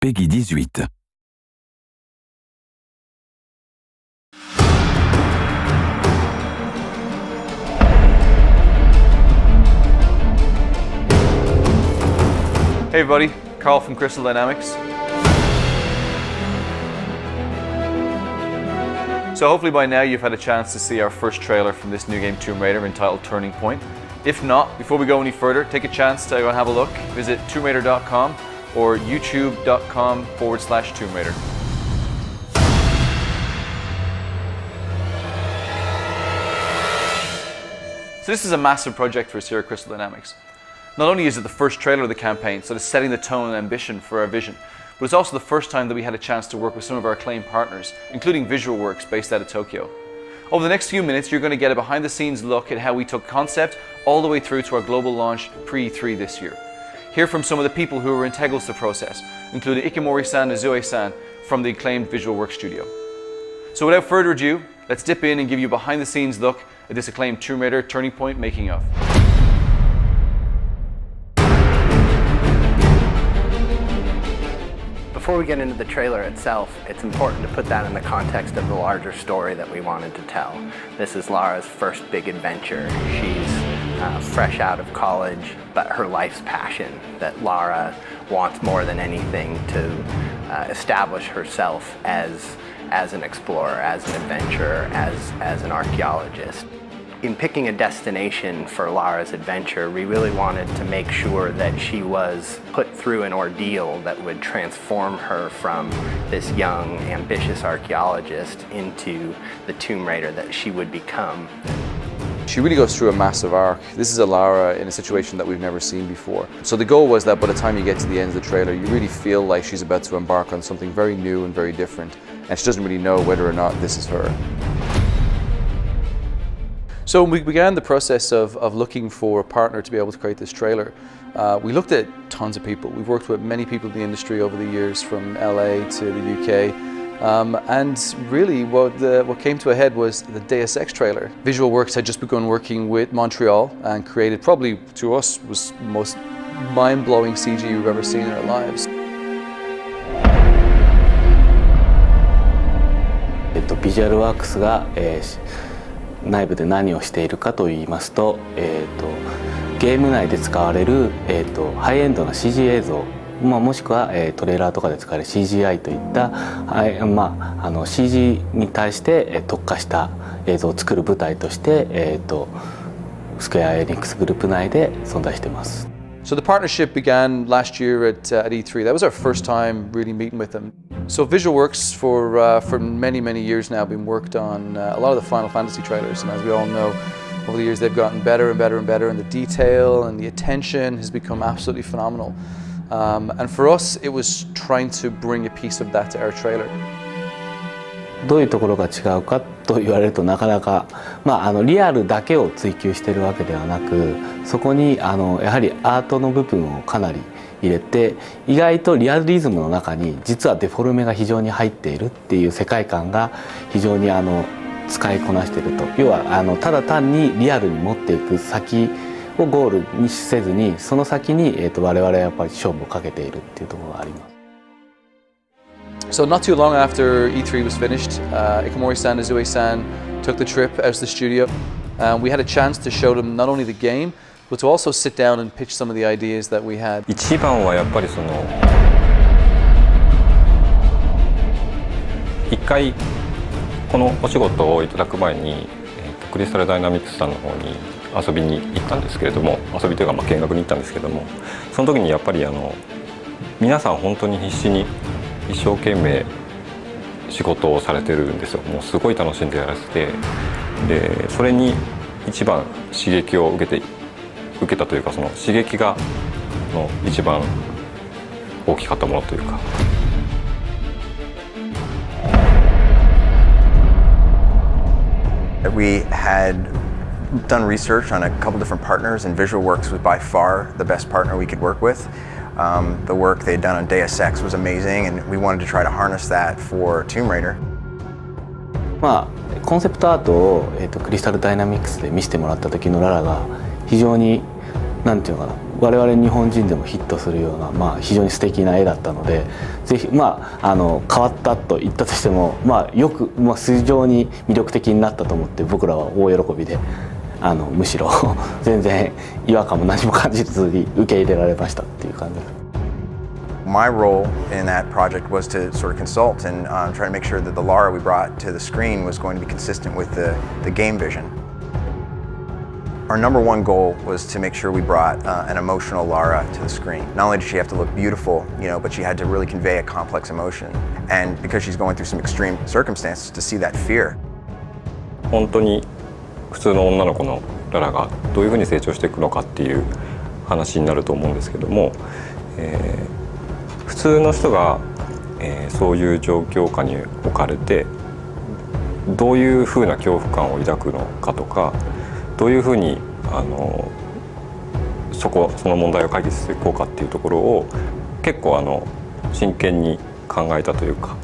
Peggy 18. Hey everybody, Carl from Crystal Dynamics. So hopefully by now you've had a chance to see our first trailer from this new game Tomb Raider entitled Turning Point. If not, before we go any further, take a chance to go and have a look. Visit TombRaider.com or youtube.com/Tomb Raider. So this is a massive project for us here at Crystal Dynamics. Not only is it the first trailer of the campaign, so it's setting the tone and ambition for our vision, but it's also the first time that we had a chance to work with some of our acclaimed partners, including VisualWorks based out of Tokyo. Over the next few minutes, you're going to get a behind-the-scenes look at how we took concept all the way through to our global launch pre-E3 this year. Hear from some of the people who were integral to the process, including Ikemori-san and Zoe-san from the acclaimed VisualWorks studio. So without further ado, let's dip in and give you a behind-the-scenes look at this acclaimed Tomb Raider Turning Point making of. Before we get into the trailer itself, it's important to put that in the context of the larger story that we wanted to tell. This is Lara's first big adventure. She's fresh out of college, but her life's passion, that Lara wants more than anything to establish herself as an explorer, as an adventurer, as an archaeologist. In picking a destination for Lara's adventure, we really wanted to make sure that she was put through an ordeal that would transform her from this young, ambitious archaeologist into the Tomb Raider that she would become. She really goes through a massive arc. This is a Lara in a situation that we've never seen before. So the goal was that by the time you get to the end of the trailer, you really feel like she's about to embark on something very new and very different, and she doesn't really know whether or not this is her. So we began the process of looking for a partner to be able to create this trailer. We looked at tons of people. We've worked with many people in the industry over the years, from LA to the UK. And really what came to a head was the Deus Ex trailer. VisualWorks had just begun working with Montreal and created, probably to us, was the most mind-blowing CG we've ever seen in our lives. VisualWorks が内部で何をしているかといいますと、ゲーム内で使われる、ハイエンドな CG 映像、もしくは、トレーラーとかで使われる CGI といった、CG に対して、特化した映像を作る舞台として、スクエア・エニックスグループ内で存在しています。So the partnership began last year at E3. That was our first time really meeting with them. So VisualWorks for many, many years now been worked on a lot of the Final Fantasy trailers, and as we all know, over the years they've gotten better and better and better, and the detail and the attention has become absolutely phenomenal. And for us, it was trying to bring a piece of that to our trailer. どういうところが違うかと言われるとなかなか、リアルだけを追求しているわけではなく、そこにやはりアートの部分をかなり入れて、意外とリアリズムの中に実はデフォルメが非常に入っているっていう世界観が非常に使いこなしていると。要はただ単にリアルに持っていく先をゴールにせずに、その先に我々はやっぱり勝負をかけているっていうところがあります。So not too long after E3 was finished, Ikemori-san and Zoe-san took the trip out to the studio. We had a chance to show them not only the game, but to also sit down and pitch some of the ideas that we had. 一番はやっぱり一回このお仕事をいただく前に、クリスタルダイナミクスさんの方に遊びに行ったんですけれども、遊びというか見学に行ったんですけども、その時にやっぱり皆さん本当に必死に一生懸命仕事をされてるんですよ。もうすごい楽しんでやらせて、でそれに一番刺激を受けたというか、その刺激が一番大きかったものというか。We had done research on a couple different partners, and VisualWorks was by far the best partner we could work with. The work they'd done on Deus Ex was amazing, and we wanted to try to harness that for Tomb Raider. コンセプトアートを、クリスタルダイナミクスで見せてもらった時のララが非常になんていうのかな、我々日本人でもヒットするような、非常に素敵な絵だったので、ぜひ変わったと言ったとしても、よく、非常に魅力的になったと思って、僕らは大喜びでむしろ全然違和感も何も感じずに受け入れられましたっていう感じです。My role in that project was to sort of consult and try to make sure that the Lara we brought to the screen was going to be consistent with the game vision. Our number one goal was to make sure we brought an emotional Lara to the screen. Not only did she have to look beautiful, but she had to really convey a complex emotion. And because she's going through some extreme circumstances, to see that fear. 本当に普通の女の子のララがどういうふうに成長していくのかっていう話になると思うんですけども、普通の人が、そういう状況下に置かれてどういうふうな恐怖感を抱くのかとか、どういうふうにその問題を解決していこうかっていうところを結構真剣に考えたというか。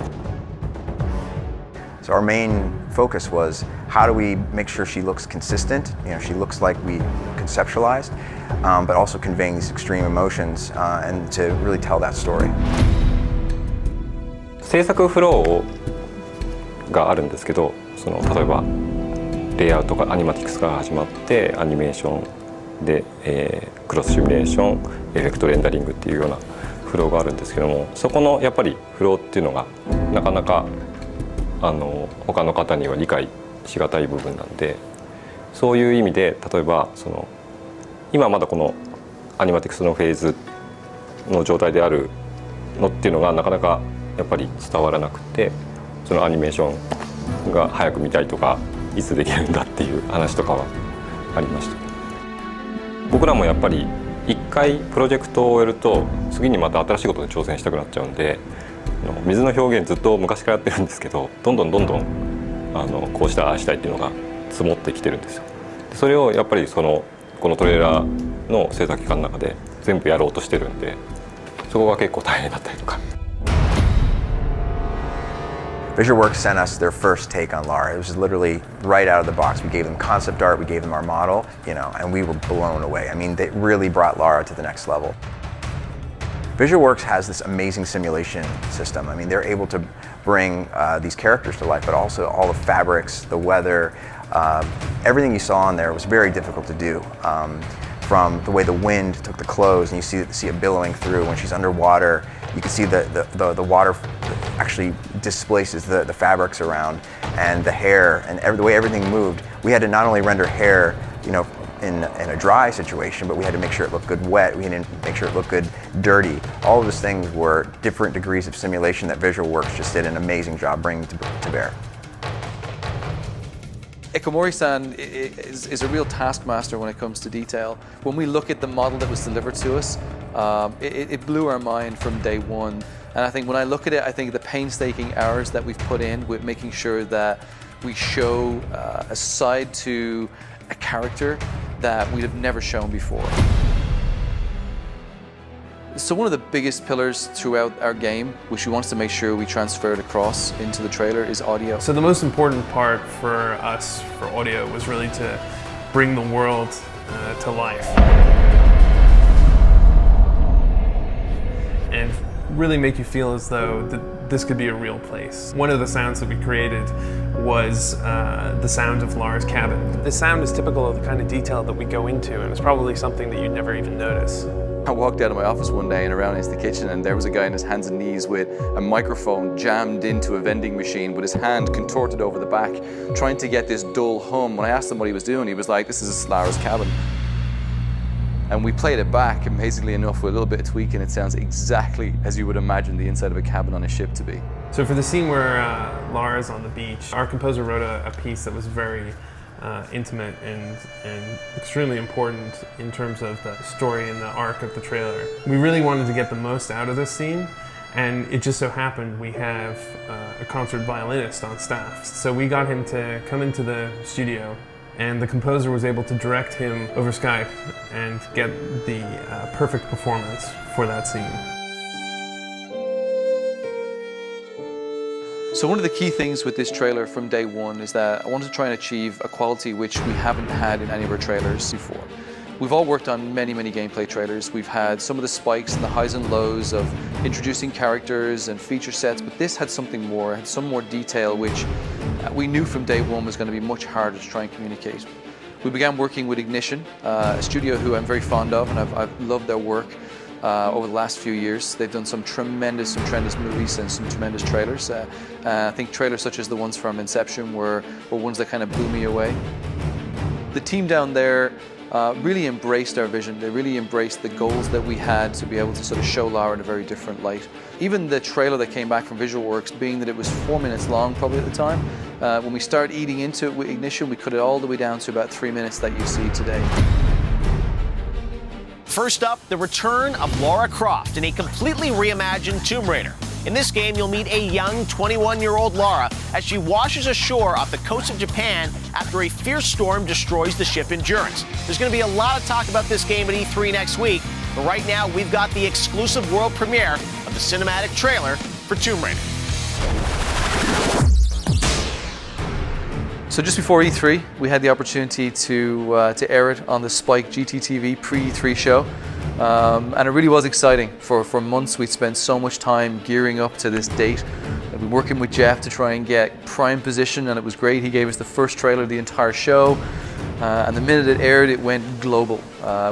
So our main focus was how do we make sure she looks consistent, she looks like we conceptualized, but also conveying these extreme emotions and to really tell that story. 制作フローがあるんですけど、例えばレイアウトがアニマティクスから始まってアニメーションで、クロスシミュレーション、エフェクトレンダリングっていうようなフローがあるんですけども、そこのやっぱりフローっていうのがなかなか他の方には理解しがたい部分なんで、そういう意味で例えば今まだこのアニマティクスのフェーズの状態であるのっていうのがなかなかやっぱり伝わらなくて、そのアニメーションが早く見たいとかいつできるんだっていう話とかはありました。僕らもやっぱり一回プロジェクトを終えると次にまた新しいことに挑戦したくなっちゃうんで、水の表現ずっと昔からやってるんですけど、どんどんこうしたああしたいっていうのが積もってきてるんですよ。それをやっぱりこのトレーラーの制作期間の中で全部やろうとしてるんで、そこが結構大変だったりとか。VisualWorks sent us their first take on Lara. It was literally right out of the box. We gave them concept art, we gave them our model, and we were blown away. I mean, they really brought Lara to the next level. VisualWorks has this amazing simulation system. I mean, they're able to bring these characters to life, but also all the fabrics, the weather, everything you saw in there was very difficult to do. From the way the wind took the clothes, and you see it billowing through when she's underwater. You can see the water actually displaces the fabrics around, and the hair, and the way everything moved. We had to not only render hair, in a dry situation, but we had to make sure it looked good wet. We had to make sure it looked good dirty. All of those things were different degrees of simulation that VisualWorks just did an amazing job bringing to bear. Ikamori-san is a real taskmaster when it comes to detail. When we look at the model that was delivered to us, it blew our mind from day one. And I think when I look at it, I think the painstaking hours that we've put in with making sure that we show a side to a character that we'd have never shown before. So one of the biggest pillars throughout our game, which we wanted to make sure we transferred across into the trailer, is audio. So the most important part for us for audio was really to bring the world to life. And really make you feel as though this could be a real place. One of the sounds that we created was the sound of Lara's cabin. The sound is typical of the kind of detail that we go into, and it's probably something that you'd never even notice. I walked out of my office one day and around into the kitchen, and there was a guy on his hands and knees with a microphone jammed into a vending machine with his hand contorted over the back, trying to get this dull hum. When I asked him what he was doing, he was like, "This is Lara's cabin." And we played it back, amazingly enough, with a little bit of tweaking, it sounds exactly as you would imagine the inside of a cabin on a ship to be. So for the scene where Lara's on the beach, our composer wrote a piece that was very intimate and extremely important in terms of the story and the arc of the trailer. We really wanted to get the most out of this scene, and it just so happened we have a concert violinist on staff. So we got him to come into the studio, and the composer was able to direct him over Skype and get the perfect performance for that scene. So one of the key things with this trailer from day one is that I wanted to try and achieve a quality which we haven't had in any of our trailers before. We've all worked on many gameplay trailers. We've had some of the spikes and the highs and lows of introducing characters and feature sets, but this had something more, it had some more detail, which we knew from day one was going to be much harder to try and communicate. We began working with Ignition, a studio who I'm very fond of, and I've loved their work over the last few years. They've done some tremendous movies and some tremendous trailers. I think trailers such as the ones from Inception were ones that kind of blew me away. The team down there really embraced our vision. They really embraced the goals that we had to be able to sort of show Lara in a very different light. Even the trailer that came back from VisualWorks, being that it was 4 minutes long probably at the time, when we started eating into it with Ignition, we cut it all the way down to about 3 minutes that you see today. First up, the return of Lara Croft in a completely reimagined Tomb Raider. In this game, you'll meet a young 21-year-old Lara as she washes ashore off the coast of Japan after a fierce storm destroys the ship Endurance. There's going to be a lot of talk about this game at E3 next week, but right now we've got the exclusive world premiere of the cinematic trailer for Tomb Raider. So just before E3, we had the opportunity to air it on the Spike GTTV pre-E3 show. And it really was exciting. For months we'd spent so much time gearing up to this date. We've been working with Jeff to try and get prime position, and it was great. He gave us the first trailer of the entire show, and the minute it aired, it went global.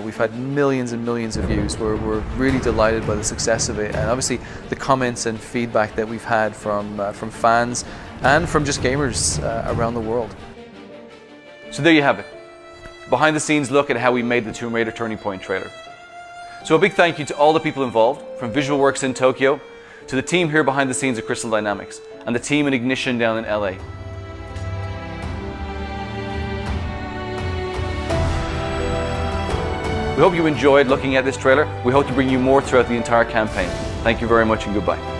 We've had millions and millions of views. We're really delighted by the success of it, and obviously the comments and feedback that we've had from fans and from just gamers around the world. So there you have it. Behind the scenes look at how we made the Tomb Raider Turning Point trailer. So a big thank you to all the people involved, from VisualWorks in Tokyo, to the team here behind the scenes at Crystal Dynamics, and the team in Ignition down in LA. We hope you enjoyed looking at this trailer. We hope to bring you more throughout the entire campaign. Thank you very much and goodbye.